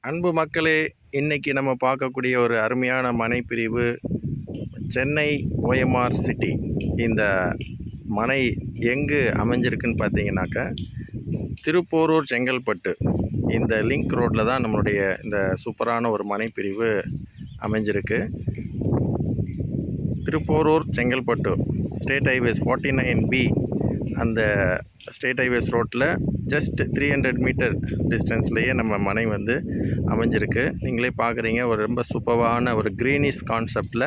அன்பு மக்களே, இன்னைக்கு நம்ம பார்க்கக்கூடிய ஒரு அருமையான மனை பிரிவு சென்னை ஓஎம்ஆர் சிட்டி. இந்த மனை எங்கு அமைஞ்சிருக்குன்னு பார்த்தீங்கன்னாக்கா, திருப்போரூர் செங்கல்பட்டு இந்த லிங்க் ரோட்டில் தான் நம்மளுடைய இந்த சூப்பரான ஒரு மனை பிரிவு அமைஞ்சிருக்கு. Thiruporur Chengalpattu state highways 49B அந்த ஸ்டேட் ஹைவேஸ் ரோட்டில் ஜஸ்ட் 300 மீட்டர் டிஸ்டன்ஸ்லேயே நம்ம மனை வந்து அமைஞ்சிருக்கு. நீங்களே பார்க்குறீங்க, ஒரு ரொம்ப சூப்பரான ஒரு க்ரீனிஷ் கான்செப்டில்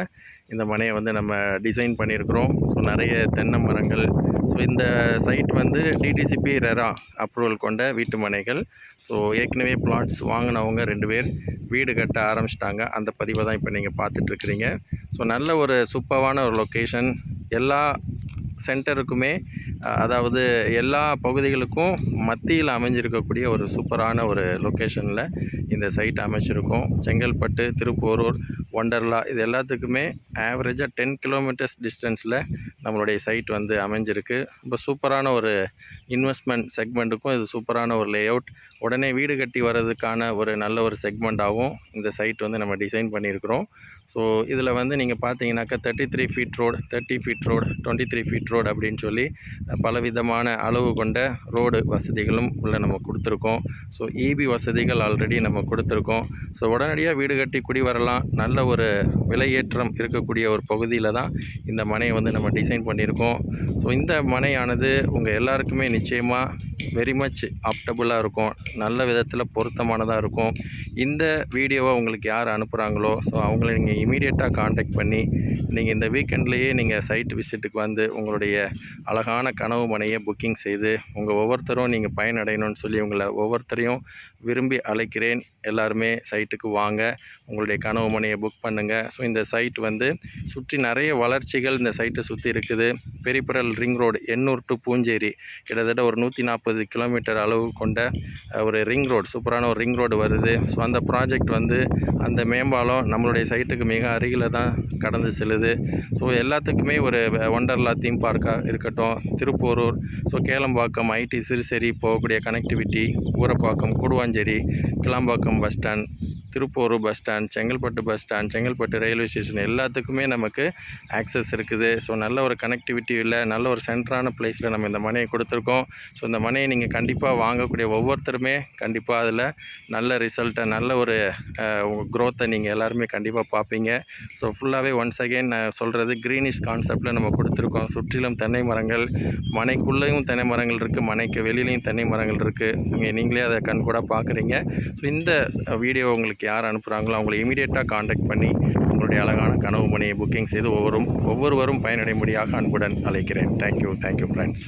இந்த மனையை வந்து நம்ம டிசைன் பண்ணியிருக்கிறோம். ஸோ நிறைய தென்னை மரங்கள். ஸோ இந்த சைட் வந்து டிடிசிபி ரெரா அப்ரூவல் கொண்ட வீட்டு மனைகள். ஸோ ஏற்கனவே பிளாட்ஸ் வாங்கினவங்க 2 பேர் வீடு கட்ட ஆரம்பிச்சிட்டாங்க. அந்த பதிவை தான் இப்போ நீங்கள் பார்த்துட்ருக்குறீங்க. ஸோ நல்ல ஒரு சூப்பரான ஒரு லொக்கேஷன். எல்லா சென்டருக்குமே, அதாவது எல்லா பகுதிகளுக்கும் மத்தியில் அமைஞ்சிருக்கக்கூடிய ஒரு சூப்பரான ஒரு லொக்கேஷனில் இந்த சைட் அமைச்சிருக்கோம். செங்கல்பட்டு, திருப்போரூர், ஒண்டர்லா இது எல்லாத்துக்குமே ஆவரேஜாக 10 கிலோமீட்டர்ஸ் டிஸ்டன்ஸில் நம்மளுடைய சைட் வந்து அமைஞ்சிருக்கு. ரொம்ப சூப்பரான ஒரு இன்வெஸ்ட்மெண்ட் செக்மெண்ட்டுக்கும் இது சூப்பரான ஒரு லேஅவுட். உடனே வீடு கட்டி வர்றதுக்கான ஒரு நல்ல ஒரு செக்மெண்ட்டாகவும் இந்த சைட் வந்து நம்ம டிசைன் பண்ணியிருக்கிறோம். ஸோ இதில் வந்து நீங்கள் பார்த்தீங்கன்னாக்கா 33 feet road, 30 feet road, 23 feet road அப்படின்னு சொல்லி பலவிதமான அளவு கொண்ட ரோடு வசதிகளும் உள்ள நம்ம கொடுத்துருக்கோம். ஸோ இபி வசதிகள் ஆல்ரெடி நம்ம கொடுத்துருக்கோம். ஸோ உடனடியாக வீடு கட்டி குடி வரலாம். நல்ல ஒரு விலையேற்றம் இருக்கக்கூடிய ஒரு பகுதியில் தான் இந்த மனையை வந்து நம்ம டிசைன் பண்ணியிருக்கோம். ஸோ இந்த மனையானது உங்கள் எல்லாருக்குமே நிச்சயமாக வெரி மச் ஆப்டபுளாக இருக்கும். நல்ல விதத்தில் பொருத்தமானதாக இருக்கும். இந்த வீடியோவை உங்களுக்கு யார் அனுப்புகிறாங்களோ ஸோ அவங்கள நீங்கள் இமீடியட்டாக காண்டாக்ட் பண்ணி நீங்கள் இந்த வீக்கெண்ட்லேயே நீங்கள் சைட் விசிட்டுக்கு வந்து உங்களுடைய அழகான கனவு மனையை புக்கிங் செய்து உங்கள் ஒவ்வொருத்தரும் நீங்கள் பயனடையணும்னு சொல்லி உங்களை ஒவ்வொருத்தரையும் விரும்பி அழைக்கிறேன். எல்லாருமே சைட்டுக்கு வாங்க, உங்களுடைய கனவு மனையை புக் பண்ணுங்கள். ஸோ இந்த சைட் வந்து சுற்றி நிறைய வளர்ச்சிகள் இந்த சைட்டை சுற்றி இருக்குது. Peripheral ring road Ennore to Poonjeri கிட்டத்தட்ட ஒரு 140 கிலோமீட்டர் அளவு கொண்ட ஒரு ரிங் ரோடு, சூப்பரான ஒரு ரிங் ரோடு வருது. ஸோ அந்த ப்ராஜெக்ட் வந்து அந்த மேம்பாலம் நம்மளுடைய சைட்டுக்கு மிக அருகில் தான் கடந்து செல்லுது. ஸோ எல்லாத்துக்குமே ஒரு ஒண்டர்லா தீம் பார்க்காக இருக்கட்டும், திருப்போரூர், ஸோ கேளம்பாக்கம், ஐடி சிறுசேரி போகக்கூடிய connectivity, Urapakkam, Guduvanchery, Kilambakkam bus stand, Thiruporur bus stand, Chengalpattu bus stand, Chengalpattu railway station எல்லாத்துக்குமே நமக்கு ஆக்சஸ் இருக்குது. ஸோ நல்ல ஒரு கனெக்டிவிட்டியில் நல்ல ஒரு சென்டரான பிளேஸில் நம்ம இந்த மனையை கொடுத்துருக்கோம். ஸோ இந்த மனையை நீங்கள் கண்டிப்பாக வாங்கக்கூடிய ஒவ்வொருத்தருமே கண்டிப்பாக அதில் நல்ல ரிசல்ட்டை, நல்ல ஒரு க்ரோத்தை நீங்கள் எல்லாருமே கண்டிப்பாக பார்ப்பீங்க. ஸோ ஃபுல்லாகவே ஒன்ஸ் அகெயின் நான் சொல்கிறது க்ரீனிஷ் கான்செப்டில் நம்ம கொடுத்துருக்கோம். சுற்றிலும் தென்னை மரங்கள், மனைக்குள்ளேயும் தென்னை மரங்கள் இருக்குது, மனைக்கு வெளியிலையும் தென்னை மரங்கள் இருக்குது. ஸோ நீங்களே அதை கண் கூட பார்க்குறீங்க. ஸோ இந்த வீடியோ உங்களுக்கு யார் அனுப்புகிறாங்களோ அவங்களை இமீடியட்டாக காண்டாக்ட் பண்ணி உங்களுடைய அழகான கனவு மனையை புக்கிங் செய்து ஒவ்வொருவரும் பயனடையும்படியாக அன்புடன் அழைக்கிறேன். Thank you friends.